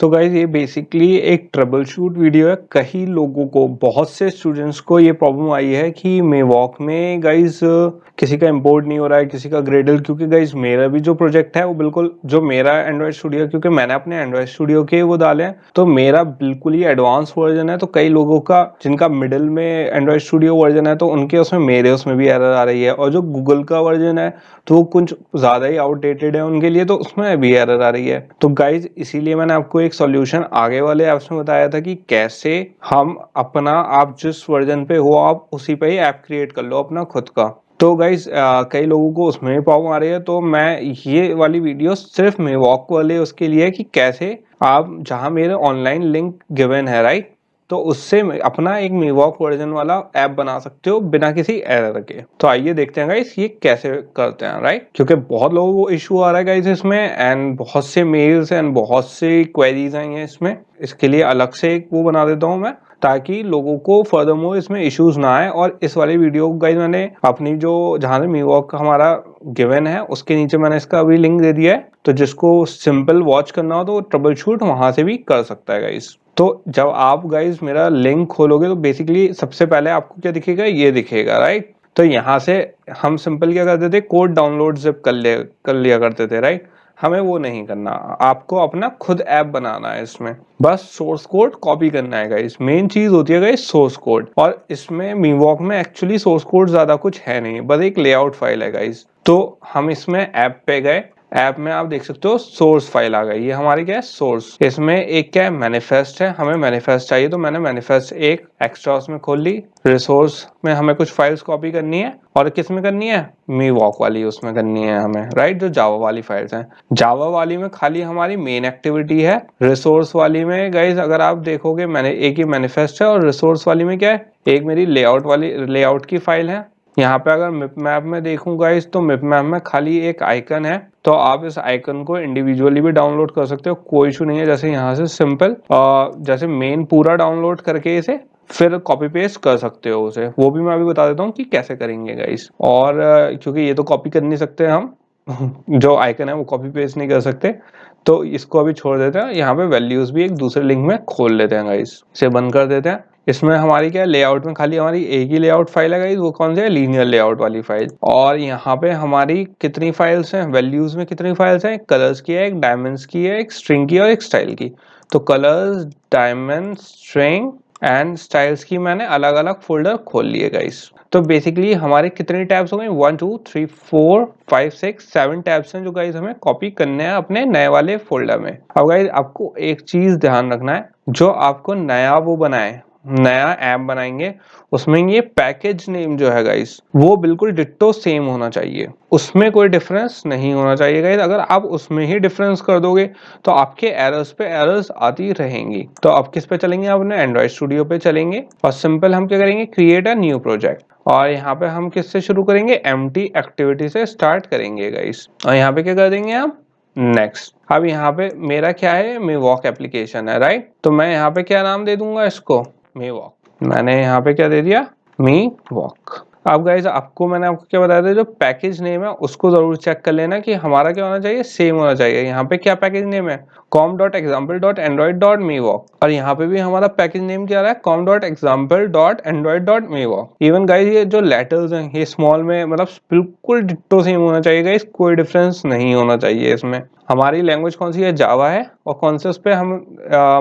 तो गाइज ये बेसिकली एक ट्रबल शूट वीडियो है। कई लोगों को, बहुत से स्टूडेंट्स को ये प्रॉब्लम आई है कि मेवॉक में गाइज किसी का इंपोर्ट नहीं हो रहा है, किसी का ग्रेडल। क्योंकि गाइज मेरा भी जो प्रोजेक्ट है वो बिल्कुल जो मेरा एंड्रॉइड स्टूडियो, क्योंकि मैंने अपने एंड्रॉइड स्टूडियो के वो डाले हैं, तो मेरा बिल्कुल ही एडवांस वर्जन है। तो कई लोगों का जिनका मिडिल में एंड्रॉइड स्टूडियो वर्जन है, तो उनके उसमें मेरे उसमें भी एरर आ रही है। और जो गूगल का वर्जन है तो वो कुछ ज्यादा ही आउटडेटेड है उनके लिए, तो उसमें भी एरर आ रही है। तो गाइज इसीलिए मैंने आपको एक सॉल्यूशन आगे वाले ऐप्स में बताया था कि कैसे हम अपना, आप जिस वर्जन पे हो आप उसी पे ही ऐप क्रिएट कर लो अपना खुद का। तो गाइज कई लोगों को उसमें भी प्रॉब्लम आ रही है, तो मैं ये वाली वीडियो सिर्फ मेवॉक वाले उसके लिए है कि कैसे आप, जहां मेरे ऑनलाइन लिंक गिवन है राइट, तो उससे अपना एक मेवॉक वर्जन वाला ऐप बना सकते हो बिना किसी एरर के। तो आइए देखते हैं गाइस ये कैसे करते हैं राइट, क्योंकि बहुत लोगों को इशू आ रहा है गाइस इसमें, एंड बहुत से मेल्स एंड बहुत से क्वेरीज आई हैं इसमें। इसके लिए अलग से एक वो बना देता हूँ मैं, ताकि लोगों को फर्दरमोर इसमें इश्यूज ना आए। और इस वाली वीडियो को गाइस मैंने अपनी जो जहां से मेवॉक हमारा गिवन है उसके नीचे मैंने इसका अभी लिंक दे दिया है, तो जिसको सिंपल वॉच करना हो तो ट्रबल शूट वहां से भी कर सकता है गाइस। तो जब आप गाइस मेरा लिंक खोलोगे तो बेसिकली सबसे पहले आपको क्या दिखेगा, ये दिखेगा राइट। तो यहाँ से हम सिंपल क्या करते थे, कोड डाउनलोड जिप कर लिया करते थे राइट। हमें वो नहीं करना, आपको अपना खुद ऐप बनाना है इसमें। बस सोर्स कोड कॉपी करना है गाइस, मेन चीज होती है गाइस सोर्स कोड। और इसमें मेवॉक में एक्चुअली सोर्स कोड ज्यादा कुछ है नहीं, बस एक लेआउट फाइल है गाइस। तो हम इसमें ऐप पे गए, ऐप में आप देख सकते हो सोर्स फाइल आ गई, ये हमारी क्या है सोर्स। इसमें एक क्या है मैनिफेस्ट है, हमें मैनिफेस्ट चाहिए, तो मैंने मैनिफेस्ट एक एक्स्ट्रा उसमें खोल ली। रिसोर्स में हमें कुछ फाइल्स कॉपी करनी है, और किस में करनी है, मेवॉक वाली उसमें करनी है हमें राइट, जो जावा वाली फाइल्स हैं। जावा वाली में खाली हमारी मेन एक्टिविटी है। रिसोर्स वाली में गाइज अगर आप देखोगे मैंने एक ही मैनिफेस्ट है, और रिसोर्स वाली में क्या है, एक मेरी लेआउट वाली लेआउट की फाइल है। यहाँ पे अगर मिप मैप में देखूंगा इस, तो मिप मैप में खाली एक आइकन है, तो आप इस आइकन को इंडिविजुअली भी डाउनलोड कर सकते हो, कोई इशू नहीं है। जैसे यहाँ से सिंपल जैसे मेन पूरा डाउनलोड करके इसे फिर कॉपी पेस्ट कर सकते हो उसे, वो भी मैं अभी बता देता हूँ कि कैसे करेंगे गाइस। और क्योंकि ये तो कॉपी कर नहीं सकते हम जो आइकन है वो कॉपी पेस्ट नहीं कर सकते, तो इसको अभी छोड़ देते हैं। यहाँ पे वैल्यूज भी एक दूसरे लिंक में खोल लेते हैं गाइस, इसे बंद कर देते हैं। इसमें हमारी क्या लेआउट में खाली हमारी एक ही लेआउट फाइल है गाइस, वो कौन सी है, लीनियर लेआउट वाली फाइल। और यहाँ पे हमारी कितनी फाइल्स हैं, वैल्यूज में कितनी फाइल्स हैं, कलर्स की है, एक डायमंड्स की है, एक स्ट्रिंग की और एक स्टाइल की। तो colours, diamond, string and styles की मैंने अलग अलग फोल्डर खोल लिए गाइस। तो बेसिकली हमारे कितने टैब्स हो गए, 1 2 3 4 5 6 7 टैब्स हैं जो गाइस हमें कॉपी करने हैं अपने नए वाले फोल्डर में। अब गाइस आपको एक चीज ध्यान रखना है, जो आपको नया वो बनाए, नया ऐप बनाएंगे, उसमें ये पैकेज नेम जो है गाइस वो बिल्कुल डिट्टो सेम होना चाहिए, उसमें कोई डिफरेंस नहीं होना चाहिए गाइस। अगर आप उसमें ही डिफरेंस कर दोगे तो आपके एरर्स पे एरर्स आती रहेंगी। तो आप किस पे चलेंगे, अपने एंड्रॉइड स्टूडियो पे चलेंगे, और सिंपल हम क्या करेंगे, क्रिएट अ न्यू प्रोजेक्ट। और यहाँ पे हम किससे शुरू करेंगे, एम्प्टी एक्टिविटी से स्टार्ट करेंगे गाइस। और यहाँ पे क्या कर देंगे आप, नेक्स्ट। अब यहाँ पे मेरा क्या है, मेवॉक एप्लीकेशन है राइट, तो मैं यहाँ पे क्या नाम दे दूंगा इसको, मेवॉक। मैंने यहाँ पे क्या दे दिया, मेवॉक। अब गाइज आपको मैंने आपको क्या बताया था, जो पैकेज नेम है उसको जरूर चेक कर लेना कि हमारा क्या होना चाहिए, सेम होना चाहिए। यहाँ पे क्या पैकेज नेम है, com.example.android.mewok, और यहाँ पे भी हमारा पैकेज नेम क्या रहा है, com.example.android.mewok। इवन गाइज ये जो लेटर्स हैं ये स्मॉल में, मतलब बिल्कुल डिट्टो सेम होना चाहिए गाइज, कोई डिफरेंस नहीं होना चाहिए इसमें। हमारी लैंग्वेज कौन सी है, जावा है, और कौन से उस पे हम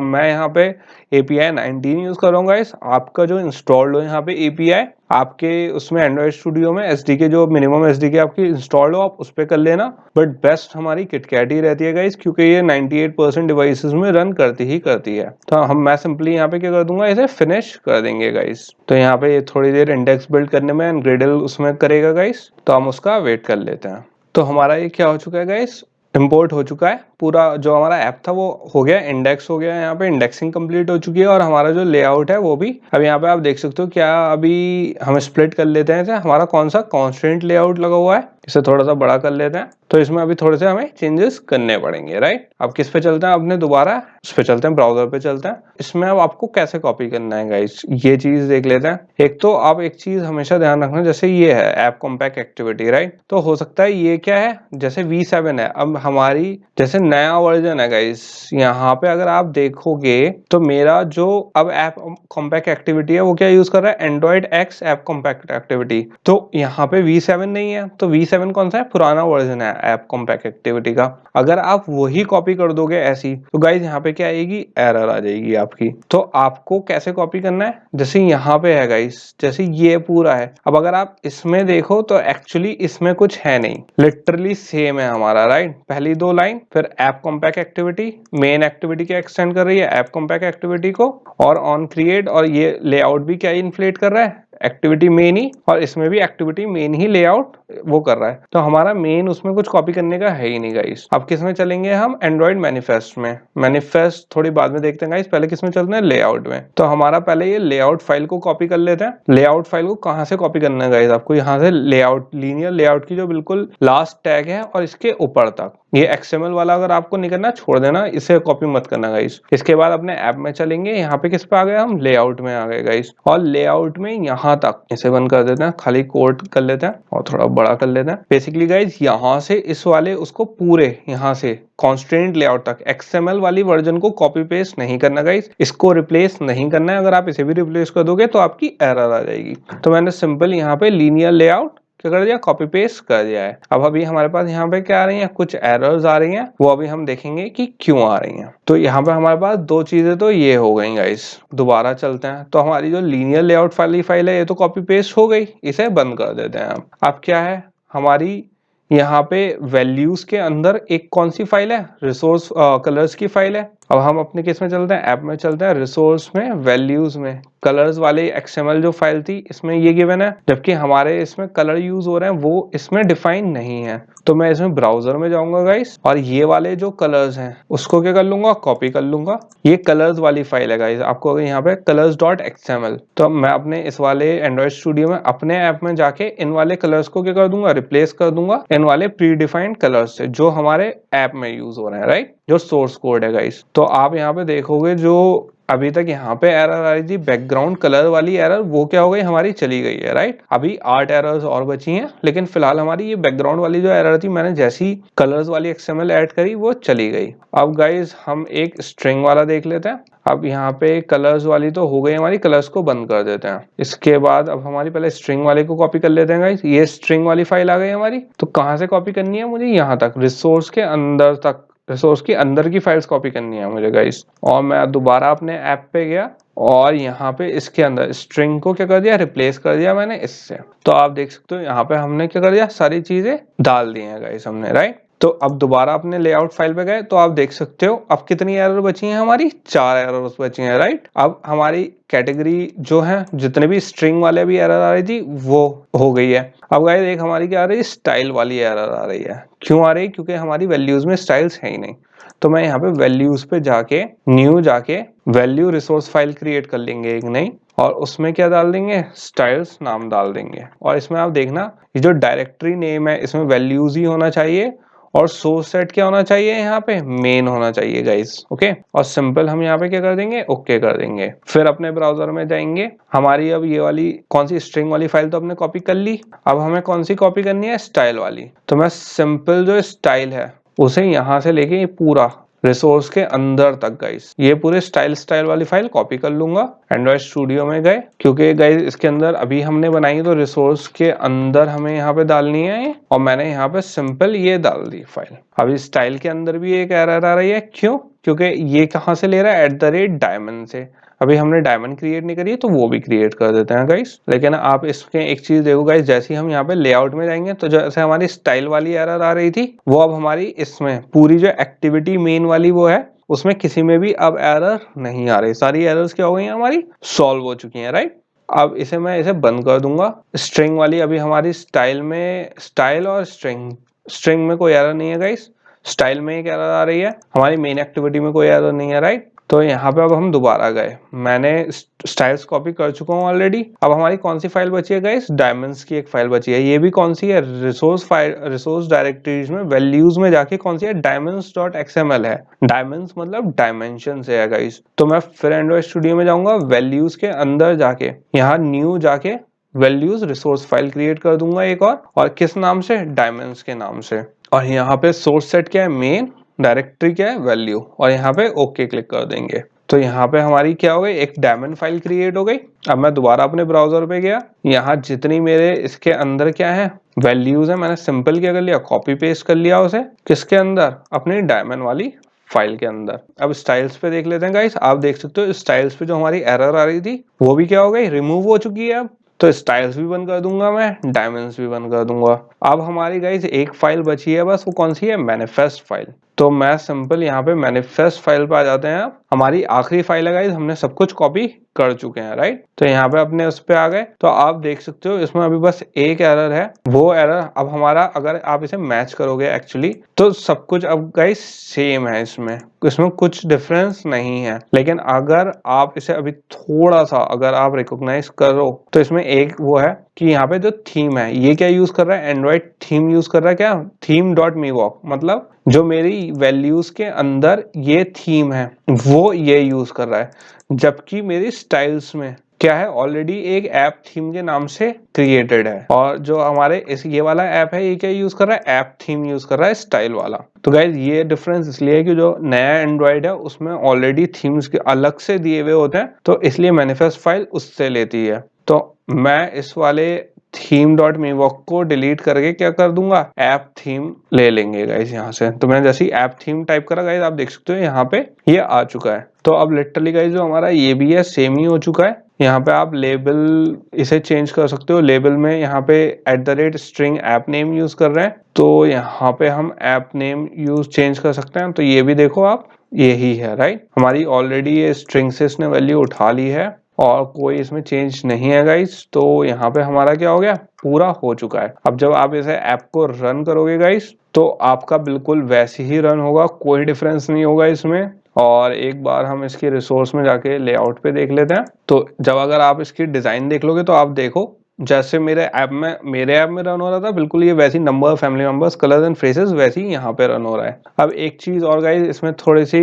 मैं यहाँ पे API 19 यूज कर रहा हूँ गाइस। आपका जो इंस्टॉल्ड हो यहाँ पे API आपके उसमें एंड्रॉइड स्टूडियो में SDK, जो मिनिमम SDK आपकी इंस्टॉल्ड हो आप उस पर कर लेना। बट बेस्ट हमारी किटकैट ही रहती है गाइस, क्योंकि ये 98% डिवाइसेस में रन करती है। तो मैं सिंपली यहाँ पे क्या कर दूंगा, इसे फिनिश कर देंगे गाइस। तो यहाँ पे ये थोड़ी देर इंडेक्स बिल्ड करने में एंड ग्रेडल उसमें करेगा गाइस, तो हम उसका वेट कर लेते हैं। तो हमारा ये क्या हो चुका है गाइस, इंपोर्ट हो चुका है, पूरा जो हमारा ऐप था वो हो गया, इंडेक्स हो गया, यहाँ पे इंडेक्सिंग कंप्लीट हो चुकी है, और हमारा जो लेआउट है वो भी। अब यहाँ पे आप देख सकते हो क्या, अभी हम स्प्लिट कर लेते हैं, हमारा कौन सा कॉन्स्टेंट लेआउट लगा हुआ है, इसे थोड़ा सा बड़ा कर लेते हैं। तो इसमें अभी थोड़े से हमें चेंजेस करने पड़ेंगे, राइट। अब किस पे चलते हैं, अपने दोबारा उस पे चलते हैं, ब्राउजर पे चलते हैं। इसमें अब आपको कैसे कॉपी करना है गाइस, ये चीज देख लेते हैं। एक तो आप एक चीज हमेशा ध्यान रखना, जैसे ये है ऐप कॉम्पैक्ट एक्टिविटी, राइट। तो हो सकता है ये क्या है, जैसे V7 है, अब हमारी जैसे नया वर्जन है गाइस, यहाँ पे अगर आप देखोगे तो मेरा जो अब ऐप कॉम्पैक्ट एक्टिविटी है वो क्या यूज कर रहा है, Android x app compact activity. तो यहाँ पे V7 नहीं है, तो V7 कौन सा है, पुराना वर्जन है ऐप कॉम्पैक्ट एक्टिविटी का। अगर आप वही कॉपी कर दोगे ऐसी, तो गाइज यहाँ पे क्या आएगी, एरर आ जाएगी आपकी। तो आपको कैसे कॉपी करना है, जैसे यहाँ पे है गाइज, जैसे ये पूरा है। अब अगर आप इसमें देखो तो एक्चुअली इसमें कुछ है नहीं, लिटरली सेम है हमारा, राइट। पहली दो लाइन, फिर app compact activity, main activity क्या एक्सटेंड कर रही है, ऐप कॉम्पैक्ट एक्टिविटी को, और ऑन क्रिएट, और ये लेआउट भी क्या इन्फ्लेट कर रहा है, एक्टिविटी मेन ही, और इसमें भी एक्टिविटी मेन ही लेआउट वो कर रहा है। तो हमारा मेन उसमें कुछ कॉपी करने का है ही नहीं गाइस। अब किस में चलेंगे हम, एंड्रॉइड मैनिफेस्ट में। मैनिफेस्ट थोड़ी बाद में देखते हैं गाइस, पहले किस में चलते हैं, लेआउट में। तो हमारा पहले ये लेआउट फाइल को कॉपी कर लेते हैं। लेआउट फाइल को कहाँ से कॉपी करना है गाइस, आपको यहाँ से लेआउट, लीनियर लेआउट की जो बिल्कुल लास्ट टैग है और इसके ऊपर तक, ये XML वाला अगर आपको नहीं करना छोड़ देना, इसे कॉपी मत करना गाइस। इसके बाद अपने ऐप में चलेंगे, यहाँ पे किस पे आ गए हम, लेआउट में आ गए गाइस। और लेआउट में यहाँ तक इसे बंद कर देते हैं, खाली कोड कर लेते हैं और थोड़ा बड़ा कर लेते हैं। बेसिकली गाइस यहाँ से इस वाले उसको पूरे यहाँ से कॉन्स्ट्रेंट लेआउट तक XML वाली वर्जन को कॉपी पेस्ट नहीं करना गाइस, इसको रिप्लेस नहीं करना है। अगर आप इसे भी रिप्लेस कर दोगे तो आपकी एरर आ जाएगी। तो मैंने सिंपल यहाँ पे लीनियर लेआउट क्या कर दिया, कॉपी पेस्ट कर दिया है। अब अभी हमारे पास यहाँ पे क्या आ रही हैं, कुछ एरर्स आ रही हैं, वो अभी हम देखेंगे कि क्यों आ रही हैं। तो यहाँ पे हमारे पास दो चीजें तो ये हो गई गाइस। दोबारा चलते हैं, तो हमारी जो लीनियर लेआउट वाली फाइल है ये तो कॉपी पेस्ट हो गई, इसे बंद कर देते हैं। अब क्या है हमारी यहाँ पे वैल्यूज के अंदर एक कौन सी फाइल है, रिसोर्स कलर्स की फाइल है। अब हम अपने केस में चलते हैं, ऐप में चलते हैं, रिसोर्स में, वैल्यूज में, कलर्स वाली XML जो फाइल थी इसमें ये गिवन है, जबकि हमारे इसमें कलर यूज हो रहे हैं वो इसमें डिफाइन नहीं है। तो मैं इसमें ब्राउजर में जाऊंगा गाइस, और ये वाले जो कलर्स हैं उसको क्या कर लूंगा, कॉपी कर लूंगा। ये कलर्स वाली फाइल है गाइस, आपको अगर यहाँ पे colors.xml, तो मैं अपने इस वाले एंड्रॉइड स्टूडियो में अपने ऐप में जाके इन वाले कलर्स को क्या कर दूंगा, रिप्लेस कर दूंगा इन वाले प्री डिफाइंड कलर्स से जो हमारे ऐप में यूज हो रहे हैं, राइट, जो सोर्स कोड है गाइस। तो आप यहाँ पे देखोगे जो अभी तक यहाँ पे एरर आ रही थी बैकग्राउंड कलर वाली एरर, वो क्या हो गई, हमारी चली गई है, राइट। अभी 8 एरर्स और बची हैं, लेकिन फिलहाल हमारी ये बैकग्राउंड वाली जो एरर थी, मैंने जैसी कलर्स वाली XML ऐड करी वो चली गई। अब गाइज हम एक स्ट्रिंग वाला देख लेते हैं। अब यहाँ पे कलर्स वाली तो हो गई हमारी, कलर्स को बंद कर देते हैं। इसके बाद अब हमारी पहले स्ट्रिंग वाले को कॉपी कर लेते हैं गाइज। ये स्ट्रिंग वाली फाइल आ गई हमारी, तो कहाँ से कॉपी करनी है मुझे, यहाँ तक, रिसोर्स के अंदर तक, रिसोर्स की अंदर की फाइल्स कॉपी करनी है मुझे गाइस। और मैं दोबारा अपने ऐप पे गया और यहाँ पे इसके अंदर स्ट्रिंग को क्या कर दिया, रिप्लेस कर दिया मैंने इससे। तो आप देख सकते हो यहाँ पे हमने क्या कर दिया, सारी चीजें डाल दी हैं गाइस हमने, राइट। तो अब दोबारा अपने लेआउट फाइल पे गए तो आप देख सकते हो अब कितनी एरर बची हैं हमारी, 4 एरर बची हैं, राइट। अब हमारी कैटेगरी जो है, जितने भी स्ट्रिंग वाले भी एरर आ रही थी वो हो गई है। अब गाइस एक हमारी क्या आ रही है, स्टाइल वाली एरर आ रही है। क्यों आ रही है, क्योंकि हमारी वैल्यूज में स्टाइल्स है ही नहीं। तो मैं यहाँ पे वैल्यूज पे जाके न्यू जाके वैल्यू रिसोर्स फाइल क्रिएट कर लेंगे एक नई, और उसमें क्या डाल देंगे, स्टाइल्स नाम डाल देंगे। और इसमें आप देखना ये जो डायरेक्टरी नेम है इसमें वैल्यूज ही होना चाहिए, और सोर्स सेट क्या होना चाहिए, यहाँ पे मेन होना चाहिए गाइस, ओके। और सिंपल हम यहाँ पे क्या कर देंगे, ओके कर देंगे। फिर अपने ब्राउजर में जाएंगे, हमारी अब ये वाली कौन सी स्ट्रिंग वाली फाइल तो हमने कॉपी कर ली। अब हमें कौन सी कॉपी करनी है, स्टाइल वाली। तो मैं सिंपल जो स्टाइल है उसे यहाँ से लेके ये पूरा रिसोर्स के अंदर तक गाइस, ये पूरे स्टाइल वाली फाइल कॉपी कर लूंगा। एंड्रॉइड स्टूडियो में गए, क्योंकि गाइस इसके अंदर अभी हमने बनाई तो रिसोर्स के अंदर हमें यहाँ पे डालनी है, और मैंने यहाँ पे सिंपल ये डाल दी फाइल। अभी स्टाइल के अंदर भी एक एरर आ रही है, क्यों, क्योंकि ये कहाँ से ले रहा है, @डायमंड से। अभी हमने डायमंड क्रिएट नहीं करी है तो वो भी क्रिएट कर देते हैं गाइस। लेकिन आप इसके एक चीज देखो गाइस, जैसे ही हम यहाँ पे लेआउट में जाएंगे तो जैसे हमारी स्टाइल वाली एरर आ रही थी, वो अब हमारी इसमें पूरी जो एक्टिविटी मेन वाली वो है उसमें किसी में भी अब एरर नहीं आ रही। सारी एरर्स क्या हो गई हैं, हमारी सॉल्व हो चुकी हैं, राइट। अब इसे बंद कर दूंगा। स्ट्रिंग वाली अभी हमारी स्टाइल में, स्टाइल और स्ट्रिंग में कोई एरर नहीं है गाइस। स्टाइल में एक एरर आ रही है, हमारी मेन एक्टिविटी में कोई एरर नहीं है, राइट। तो यहाँ पे अब हम दोबारा गए, मैंने स्टाइल्स कॉपी कर चुका हूँ ऑलरेडी। अब हमारी कौन सी फाइल बची है गाइस, डायमेंड्स की एक फाइल बची है। ये भी कौन सी है, रिसोर्स फाइल, रिसोर्स डायरेक्टरीज में वैल्यूज में जाके कौन सी है, diamonds.xml है। डायमेंड्स मतलब डायमेंशन से है गाइस। तो मैं फिर एंड्रॉइड स्टूडियो में जाऊंगा, वैल्यूज के अंदर जाके यहाँ न्यू जाके वैल्यूज रिसोर्स फाइल क्रिएट कर दूंगा एक और किस नाम से, डायमेंड्स के नाम से। और यहाँ पे सोर्स सेट क्या है, मेन, डायरेक्टरी क्या है, वैल्यू, और यहाँ पे ओके क्लिक कर देंगे। तो यहाँ पे हमारी क्या हो गई, एक डायमंड फाइल क्रिएट हो गई। अब मैं दोबारा अपने ब्राउजर पे गया, यहाँ जितनी मेरे इसके अंदर क्या है, वैल्यूज है, मैंने सिंपल क्या कर लिया, कॉपी पेस्ट कर लिया उसे किसके अंदर, अपनी डायमंड वाली फाइल के अंदर। अब स्टाइल्स पे देख लेते हैं गाइस, आप देख सकते हो स्टाइल्स पे जो हमारी एरर आ रही थी वो भी क्या हो गई, रिमूव हो चुकी है। अब तो स्टाइल्स भी बंद कर दूंगा मैं, डायमेंड्स भी बंद कर दूंगा। अब हमारी गाइस एक फाइल बची है बस, वो कौन सी है, मैनिफेस्ट फाइल। तो मैं सिंपल यहाँ पे मैनिफेस्ट फाइल पे आ जाते हैं। अब हमारी आखिरी फाइल है गाइस, हमने सब कुछ कॉपी कर चुके हैं राइट। तो यहाँ पे अपने उस पे आ गए, तो आप देख सकते हो इसमें अभी बस एक एरर है। वो एरर अब हमारा, अगर आप इसे मैच करोगे एक्चुअली तो सब कुछ अब गाइस सेम है, इसमें इसमें कुछ डिफरेंस नहीं है। लेकिन अगर आप इसे अभी थोड़ा सा अगर आप रिकॉग्नाइज करो तो इसमें एक वो है कि यहाँ पे जो थीम है ये क्या यूज कर रहा है, एंड्रॉइड थीम यूज कर रहा है, क्या theme.mewok, मतलब जो मेरी वैल्यूज के अंदर ये थीम है वो ये यूज कर रहा है। जबकि मेरी स्टाइल्स में क्या है, ऑलरेडी एक ऐप थीम के नाम से क्रिएटेड है, और जो हमारे इस ये वाला ऐप है ये क्या यूज कर रहा है, ऐप थीम यूज कर रहा है स्टाइल वाला। तो गाइज ये डिफरेंस इसलिए है कि जो नया एंड्रॉइड है उसमें ऑलरेडी थीम्स के अलग से दिए हुए होते हैं, तो इसलिए मैनिफेस्ट फाइल उससे लेती है। तो मैं इस वाले theme.mewok को डिलीट करके क्या कर दूंगा, ऐप थीम ले लेंगे गाइस यहाँ से। तो मैंने जैसे ही ऐप थीम टाइप करा गाइस, आप देख सकते हो यहाँ पे ये आ चुका है। तो अब लिटरली गाइस जो हमारा ये भी है सेम ही हो चुका है। यहाँ पे आप लेबल इसे चेंज कर सकते हो, लेबल में यहाँ पे @string ऐप नेम यूज कर रहे हैं, तो यहाँ पे हम ऐप नेम यूज चेंज कर सकते हैं। तो ये भी देखो आप, यही है राइट, हमारी ऑलरेडी ये स्ट्रिंग से इसने वैल्यू उठा ली है और कोई इसमें चेंज नहीं है गाइस। तो यहाँ पे हमारा क्या हो गया, पूरा हो चुका है। अब जब आप इसे ऐप को रन करोगे गाइस तो आपका बिल्कुल वैसे ही रन होगा, कोई डिफरेंस नहीं होगा इसमें। और एक बार हम इसके रिसोर्स में जाके लेआउट पे देख लेते हैं। तो जब अगर आप इसकी डिजाइन देख लोगे तो आप देखो जैसे मेरे ऐप में रन हो रहा था, बिल्कुल ये वैसी number, family members, colours and phrases वैसे ही यहाँ पे रन हो रहा है। अब एक चीज और गाइस, इसमें थोड़ी सी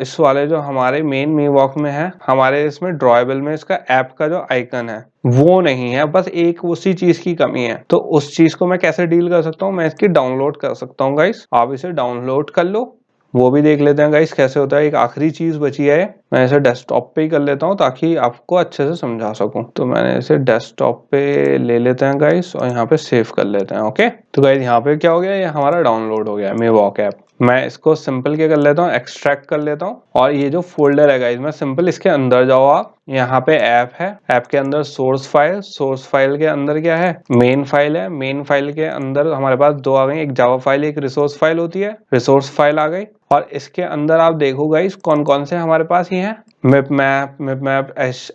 इस वाले जो हमारे मेन mewok में है, हमारे इसमें ड्रॉएबल में इसका ऐप का जो आइकन है वो नहीं है, बस एक उसी चीज की कमी है। तो उस चीज को मैं कैसे डील कर सकता हूँ, मैं इसकी डाउनलोड कर सकता हूँ गाइस। आप इसे डाउनलोड कर लो, वो भी देख लेते हैं गाइस कैसे होता है। एक आखिरी चीज बची है, मैं इसे डेस्कटॉप पे ही कर लेता हूँ ताकि आपको अच्छे से समझा सकूं। तो मैंने इसे डेस्कटॉप पे ले लेते हैं गाइस और यहाँ पे सेव कर लेते हैं। ओके, तो गाइस यहाँ पे क्या हो गया, ये हमारा डाउनलोड हो गया mewok ऐप। मैं इसको सिंपल क्या कर लेता हूँ, एक्सट्रैक्ट कर लेता हूँ, और ये जो फोल्डर है गाइस, मैं सिंपल इसके अंदर जाओ आप, यहाँ पे ऐप है, ऐप के अंदर सोर्स फाइल के अंदर क्या है, मेन फाइल है, मेन फाइल के अंदर हमारे पास दो आ गई, एक जावा फाइल, एक रिसोर्स फाइल होती है, रिसोर्स फाइल आ गई। और इसके अंदर आप देखो गाइस कौन कौन से हमारे पास ही हैं, मिप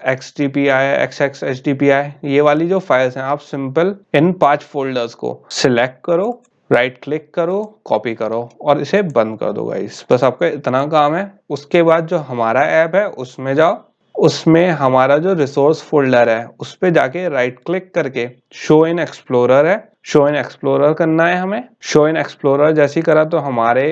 XDPI, XXHDPI, ये वाली जो फाइल्स हैं, आप सिंपल इन 5 फोल्डर्स को सिलेक्ट करो, राइट क्लिक करो, कॉपी करो और इसे बंद कर दो गाइस। बस आपका इतना काम है। उसके बाद जो हमारा ऐप है उसमें जाओ, उसमें हमारा जो रिसोर्स फोल्डर है उस पे जाके राइट क्लिक करके शो इन एक्सप्लोरर है, शो इन एक्सप्लोरर करना है हमें। शो इन एक्सप्लोरर जैसे ही करा तो हमारे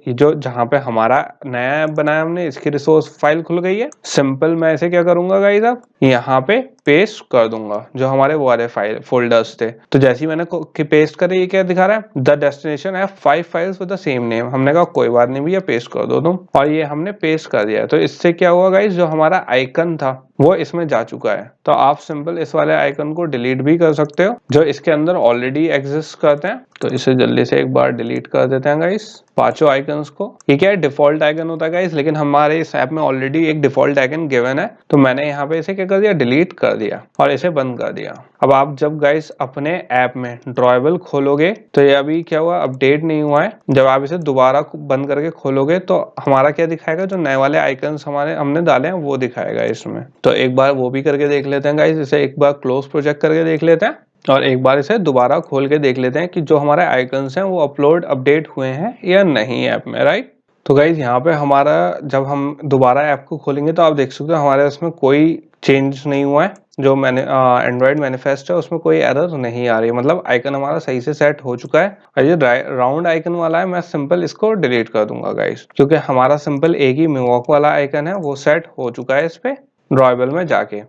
जो जहाँ पे हमारा नया ऐप बनाया हमने, इसकी रिसोर्स फाइल खुल गई है। सिंपल मैं इसे क्या करूंगा गाइस, अब यहाँ पे पेस्ट कर दूंगा जो हमारे वो वाले फाइल फोल्डर्स थे। तो जैसे ही मैंने पेस्ट करे, ये क्या दिखा रहा है, द डेस्टिनेशन है 5 files with the same name. हमने कहा कोई बात नहीं भैया, पेस्ट कर दो तुम, और ये हमने पेस्ट कर दिया। तो इससे क्या हुआ गाइस, जो हमारा आइकन था वो इसमें जा चुका है। तो आप सिंपल इस वाले आइकन को डिलीट भी कर सकते हो जो इसके अंदर ऑलरेडी एग्जिस्ट करते हैं। तो इसे जल्दी से एक बार डिलीट कर देते हैं गाइस, पांचों आइकन्स को। ये क्या है, डिफॉल्ट आइकन होता है गाइस, लेकिन हमारे इस ऐप में ऑलरेडी एक डिफॉल्ट आइकन गिवन है, तो मैंने यहाँ पे इसे क्या कर दिया, डिलीट कर दिया और इसे बंद कर दिया। अब आप जब गाइस अपने ऐप में ड्रॉएबल खोलोगे तो ये अभी क्या हुआ, अपडेट नहीं हुआ है। जब आप इसे दोबारा बंद करके खोलोगे तो हमारा क्या दिखाएगा, जो नए वाले आइकन्स हमने डाले हैं वो दिखाएगा इसमें। तो एक बार वो भी करके देख लेते हैं गाइस, इसे एक बार क्लोज प्रोजेक्ट करके देख लेते हैं और एक बार इसे दोबारा खोल के देख लेते हैं कि जो हमारे आइकन्स हैं वो अपडेट हुए हैं या नहीं ऐप में, राइट। तो गाइज यहाँ पे हमारा जब हम दोबारा ऐप को खोलेंगे तो आप देख सकते हो हमारे इसमें कोई चेंज नहीं हुआ है। जो मैंने एंड्रॉयड मैनिफेस्ट है उसमें कोई एरर नहीं आ रही है, मतलब आइकन हमारा सही से सेट हो चुका है। और ये राउंड आइकन वाला है, मैं सिंपल इसको डिलीट कर दूंगा गाइज, क्योंकि हमारा सिंपल एक ही मिवॉक वाला आइकन है वो सेट हो चुका है इस पे ड्रॉएबल में जाके।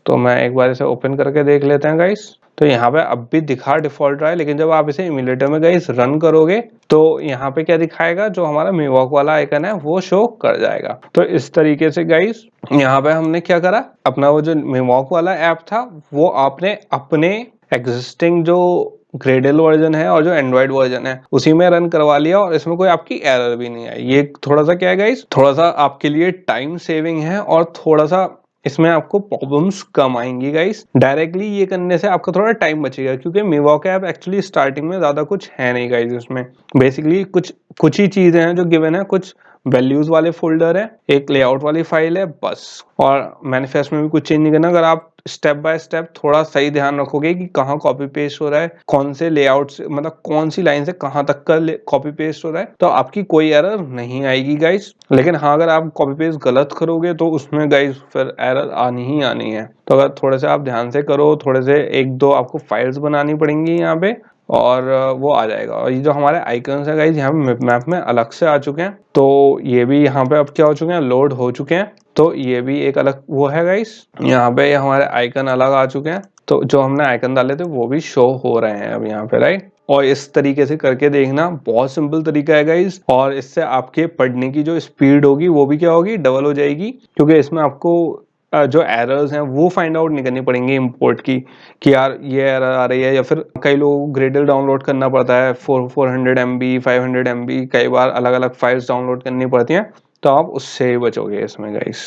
तो मैं एक बार इसे ओपन करके देख लेते हैं गाइस। तो यहाँ पे अब भी दिखा डिफॉल्ट रहा है, लेकिन जब आप इसे इम्यूलेटर में गाइस रन करोगे तो यहाँ पे क्या दिखाएगा, जो हमारा मिवॉक वाला आइकन है वो शो कर जाएगा। तो इस तरीके से गाइस यहाँ पे हमने क्या करा, अपना वो जो मिवॉक वाला ऐप था वो आपने अपने एग्जिस्टिंग जो ग्रेडल वर्जन है और जो एंड्रॉइड वर्जन है उसी में रन करवा लिया, और इसमें कोई आपकी एरर भी नहीं आई। ये थोड़ा सा क्या है गाइस, थोड़ा सा आपके लिए टाइम सेविंग है और थोड़ा सा इसमें आपको प्रॉब्लम्स कम आएंगी गाइस। डायरेक्टली ये करने से आपका थोड़ा टाइम बचेगा, क्योंकि मिवॉक ऐप एक्चुअली स्टार्टिंग में ज्यादा कुछ है नहीं गाइस। इसमें बेसिकली कुछ ही चीजें हैं जो गिवन है, कुछ वैल्यूज वाले फोल्डर है, एक लेआउट वाली फाइल है बस, और मैनिफेस्ट में भी कुछ चेंज नहीं करना। अगर आप स्टेप बाय स्टेप थोड़ा सही ध्यान रखोगे कि कहाँ कॉपी पेस्ट हो रहा है, कौन से लेआउट से, मतलब कौन सी लाइन से कहाँ तक का कॉपी पेस्ट हो रहा है, तो आपकी कोई एरर नहीं आएगी गाइस। लेकिन हाँ, अगर आप कॉपी पेस्ट गलत करोगे तो उसमें गाइस फिर एरर आनी ही आनी है। तो अगर थोड़े से आप ध्यान से करो, थोड़े से एक दो आपको फाइल्स बनानी पड़ेंगी यहाँ पे, और वो आ जाएगा। और ये जो हमारे आइकन्स है गाइस यहाँ पे मैप में अलग से आ चुके हैं, तो ये भी यहाँ पे अब क्या हो चुके हैं, लोड हो चुके हैं। तो ये भी एक अलग वो है गाइस, यहाँ पे हमारे आइकन अलग आ चुके हैं। तो जो हमने आइकन डाले थे वो भी शो हो रहे हैं अब यहाँ पे, राइट। और इस तरीके से करके देखना, बहुत सिंपल तरीका है गाइस, और इससे आपके पढ़ने की जो स्पीड होगी वो भी क्या होगी, डबल हो जाएगी। क्योंकि इसमें आपको जो एरर्स हैं वो फाइंड आउट नहीं करनी पड़ेंगी इंपोर्ट की, कि यार ये एरर आ रही है, या फिर कई लोगों को ग्रेडल डाउनलोड करना पड़ता है 400 MB 500 MB, कई बार अलग अलग फाइल्स डाउनलोड करनी पड़ती हैं, तो आप उससे ही बचोगे इसमें गाइस।